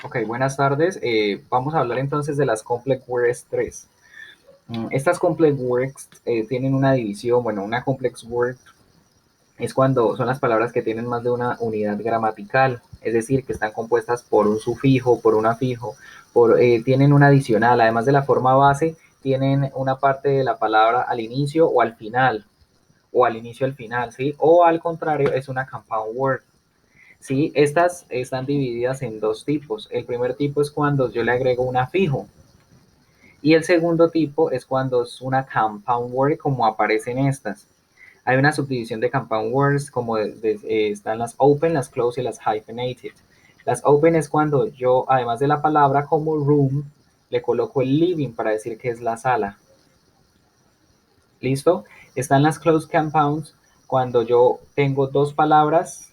Ok, buenas tardes. Vamos a hablar entonces de las Complex Words 3. Estas Complex Words tienen una división, bueno, una Complex Word es cuando son las palabras que tienen más de una unidad gramatical, es decir, que están compuestas por un sufijo, por un afijo, tienen una adicional, además de la forma base, tienen una parte de la palabra al inicio o al inicio al final, ¿sí? O al contrario, es una compound word. Sí, estas están divididas en dos tipos. El primer tipo es cuando yo le agrego un afijo. Y el segundo tipo es cuando es una compound word, como aparecen estas. Hay una subdivisión de compound words, como están las open, las close y las hyphenated. Las open es cuando yo, además de la palabra como room, le coloco el living para decir que es la sala. ¿Listo? Están las close compounds cuando yo tengo dos palabras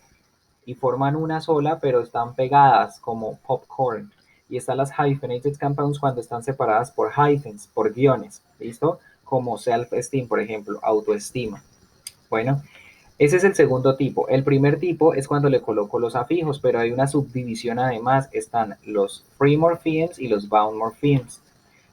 y forman una sola, pero están pegadas como popcorn. Y están las hyphenated compounds cuando están separadas por hyphens, por guiones, ¿listo? Como self-esteem, por ejemplo, autoestima. Bueno, ese es el segundo tipo. El primer tipo es cuando le coloco los afijos, pero hay una subdivisión además. Están los free morphemes y los bound morphemes.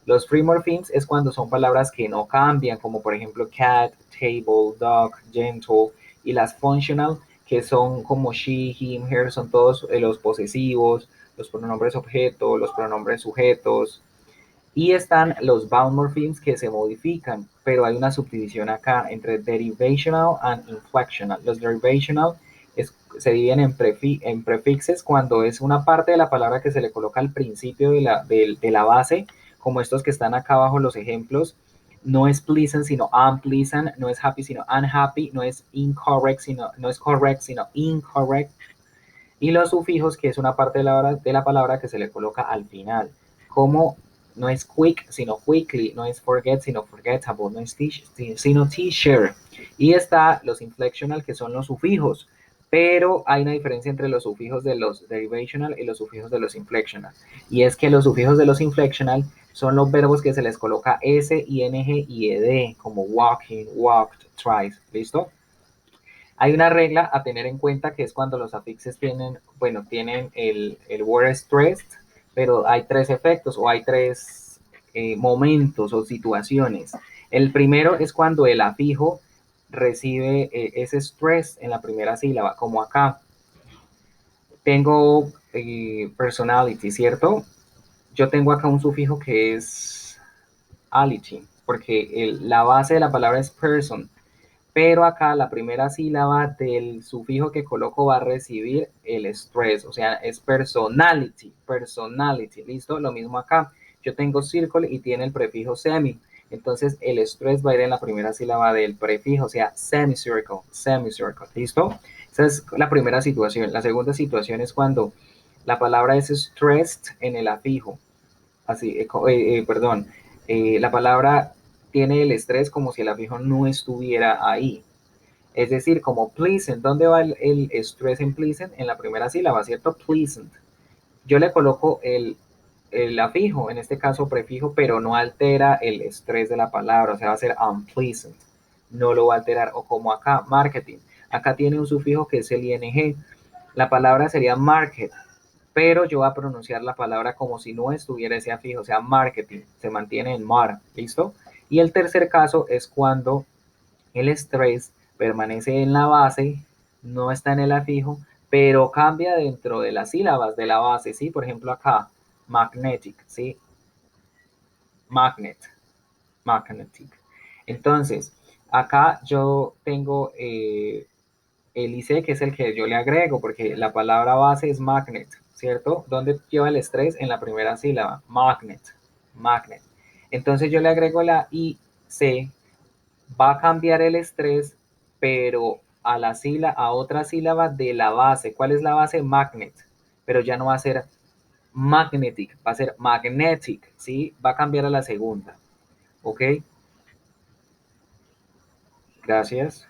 Los free morphemes es cuando son palabras que no cambian, como por ejemplo cat, table, dog, gentle, y las functional, que son como she, him, her, son todos los posesivos, los pronombres objeto, los pronombres sujetos, y están los bound morphemes que se modifican, pero hay una subdivisión acá entre derivational and inflectional. Los derivational se dividen en prefixes cuando es una parte de la palabra que se le coloca al principio de la base, como estos que están acá abajo los ejemplos. No es pleasant, sino unpleasant, no es happy, sino unhappy, no es incorrect, no es correct, sino incorrect. Y los sufijos, que es una parte de la palabra que se le coloca al final, como no es quick, sino quickly, no es forget, sino forgettable, no es sino t-shirt. Y está los inflectional, que son los sufijos, pero hay una diferencia entre los sufijos de los derivational y los sufijos de los inflectional. Y es que los sufijos de los inflectional son los verbos que se les coloca s, ing y ed, como walking, walked, tried. ¿Listo? Hay una regla a tener en cuenta que es cuando los afixes tienen, bueno, tienen el word stressed, pero hay tres efectos o hay tres momentos o situaciones. El primero es cuando el afijo recibe ese stress en la primera sílaba, como acá. Tengo personality, ¿cierto? Yo tengo acá un sufijo que es ality, porque la base de la palabra es person, pero acá la primera sílaba del sufijo que coloco va a recibir el stress, o sea, es personality, personality, ¿listo? Lo mismo acá, yo tengo circle y tiene el prefijo semi, entonces el stress va a ir en la primera sílaba del prefijo, o sea, semicircle, semicircle, ¿listo? Esa es la primera situación. La segunda situación es cuando la palabra es stressed en el afijo, así, perdón, la palabra tiene el estrés como si el afijo no estuviera ahí. Es decir, como pleasant, ¿dónde va el estrés en pleasant? En la primera sílaba, ¿cierto? Pleasant. Yo le coloco el afijo, en este caso prefijo, pero no altera el estrés de la palabra, o sea, va a ser unpleasant. No lo va a alterar. O como acá, marketing. Acá tiene un sufijo que es el ing. La palabra sería market, pero yo voy a pronunciar la palabra como si no estuviera ese afijo, o sea, marketing, se mantiene en mar, ¿listo? Y el tercer caso es cuando el estrés permanece en la base, no está en el afijo, pero cambia dentro de las sílabas de la base, ¿sí? Por ejemplo acá, magnetic, ¿sí? Magnet, magnetic. Entonces, acá yo tengo el IC, que es el que yo le agrego, porque la palabra base es magnet, ¿cierto? ¿Dónde lleva el estrés? En la primera sílaba, magnet, magnet. Entonces yo le agrego la IC, va a cambiar el estrés, pero a otra sílaba de la base. ¿Cuál es la base? Magnet. Pero ya no va a ser magnetic, va a ser magnetic, ¿sí? Va a cambiar a la segunda. ¿Ok? Gracias.